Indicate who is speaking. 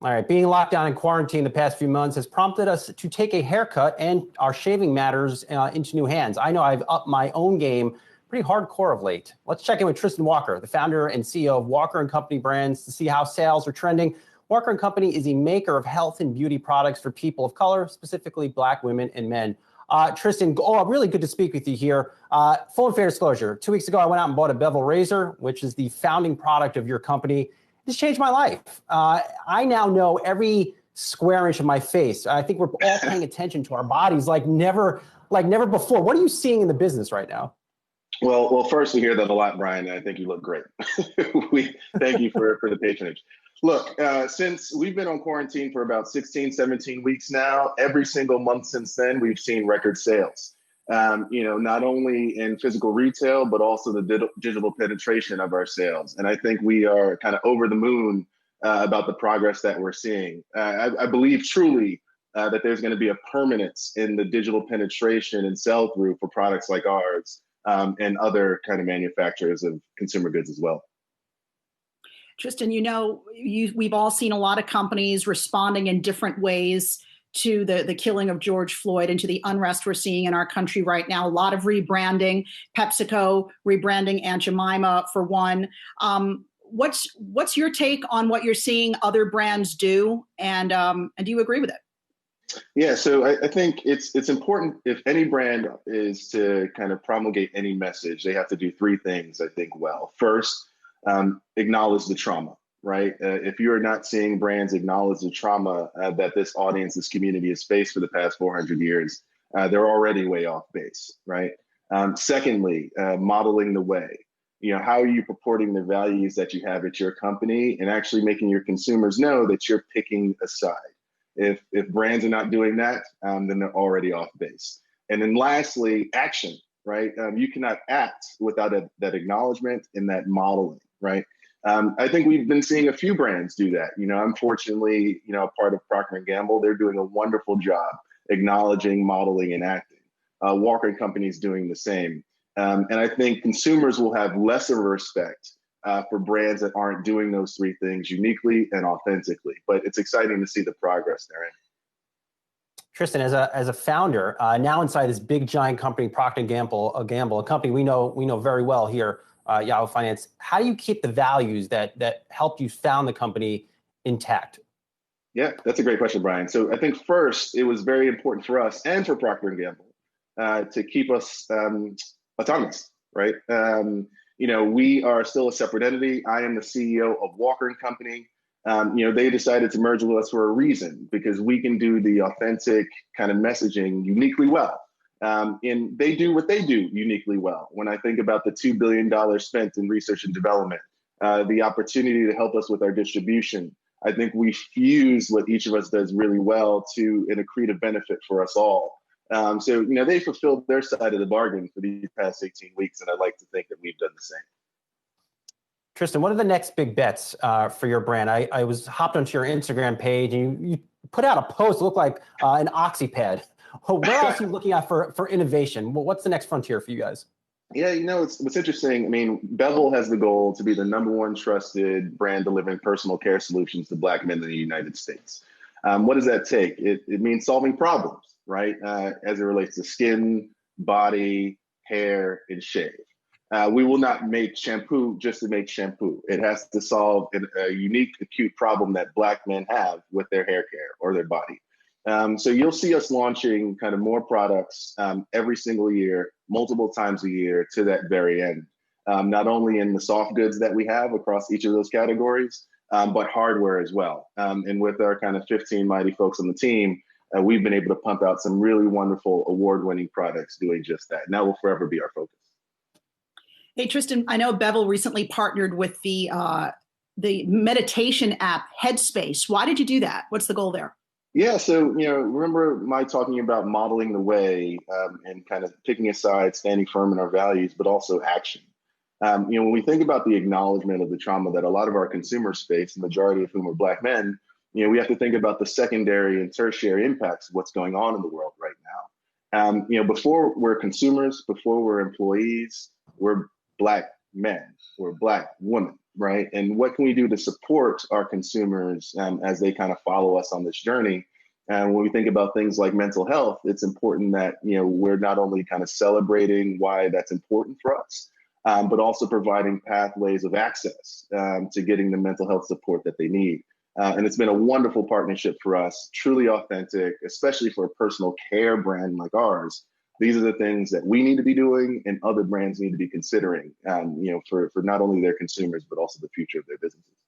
Speaker 1: All right, being locked down in quarantine the past few months has prompted us to take a haircut and our shaving matters into new hands. I know I've upped my own game pretty hardcore of late. Let's check in with Tristan Walker, the founder and CEO of Walker & Company Brands, to see how sales are trending. Walker & Company is a maker of health and beauty products for people of color, specifically Black women and men. Tristan, really good to speak with you here. Full and fair disclosure, 2 weeks ago, I went out and bought a Bevel razor, which is the founding product of your company. It's changed my life. I now know every square inch of my face. I think we're all paying attention to our bodies like never before. What are you seeing in the business right now?
Speaker 2: Well, first, we hear that a lot, Brian, and I think you look great. We thank you for the patronage. Look, since we've been on quarantine for about 16, 17 weeks now, every single month since then, we've seen record sales. Not only in physical retail, but also the digital penetration of our sales. And I think we are kind of over the moon about the progress that we're seeing. I believe truly that there's going to be a permanence in the digital penetration and sell-through for products like ours and other kind of manufacturers of consumer goods as well.
Speaker 3: Tristan, we've all seen a lot of companies responding in different ways to the killing of George Floyd and to the unrest we're seeing in our country right now. A lot of rebranding, PepsiCo rebranding Aunt Jemima for one. What's your take on what you're seeing other brands do, and do you agree with it?
Speaker 2: Yeah, so I think it's important, if any brand is to kind of promulgate any message, they have to do three things, I think, well. First, acknowledge the trauma, right? If you're not seeing brands acknowledge the trauma that this audience, this community has faced for the past 400 years, they're already way off base, right? Secondly, modeling the way. How are you purporting the values that you have at your company and actually making your consumers know that you're picking a side? If brands are not doing that, then they're already off base. And then lastly, action, right? You cannot act without that acknowledgement and that modeling, right? I think we've been seeing a few brands do that. I'm fortunately, a part of Procter & Gamble. They're doing a wonderful job acknowledging, modeling, and acting. Walker & Company is doing the same. And I think consumers will have less of a respect for brands that aren't doing those three things uniquely and authentically. But it's exciting to see the progress therein.
Speaker 1: Tristan, as a founder, now inside this big giant company, Procter & Gamble, a company we know very well here, Yahoo Finance, how do you keep the values that helped you found the company intact?
Speaker 2: Yeah, that's a great question, Brian. So I think first, it was very important for us and for Procter & Gamble to keep us autonomous, right? We are still a separate entity. I am the CEO of Walker & Company. They decided to merge with us for a reason, because we can do the authentic kind of messaging uniquely well. And they do what they do uniquely well. When I think about the $2 billion spent in research and development, the opportunity to help us with our distribution, I think we fuse what each of us does really well to an accretive benefit for us all. So they fulfilled their side of the bargain for these past 18 weeks, and I'd like to think that we've done the same.
Speaker 1: Tristan, what are the next big bets for your brand? I was hopped onto your Instagram page, and you put out a post that looked like an oxy pad. Where else are you looking at for innovation? What's the next frontier for you guys?
Speaker 2: Yeah, what's interesting. I mean, Bevel has the goal to be the #1 trusted brand delivering personal care solutions to Black men in the United States. What does that take? It means solving problems, right? As it relates to skin, body, hair, and shave. We will not make shampoo just to make shampoo. It has to solve a unique, acute problem that Black men have with their hair care or their body. So you'll see us launching kind of more products every single year, multiple times a year to that very end. Not only in the soft goods that we have across each of those categories, but hardware as well. And with our kind of 15 mighty folks on the team, we've been able to pump out some really wonderful award-winning products doing just that. And that will forever be our focus.
Speaker 3: Hey, Tristan, I know Bevel recently partnered with the meditation app Headspace. Why did you do that? What's the goal there?
Speaker 2: Yeah, so, remember my talking about modeling the way and kind of picking a side, standing firm in our values, but also action. When we think about the acknowledgement of the trauma that a lot of our consumers face, the majority of whom are Black men, we have to think about the secondary and tertiary impacts of what's going on in the world right now. Before we're consumers, before we're employees, we're Black men, we're Black women, right? And what can we do to support our consumers as they kind of follow us on this journey? And when we think about things like mental health, it's important that, you know, we're not only kind of celebrating why that's important for us, but also providing pathways of access to getting the mental health support that they need. And it's been a wonderful partnership for us, truly authentic, especially for a personal care brand like ours. These are the things that we need to be doing and other brands need to be considering, you know, for not only their consumers, but also the future of their businesses.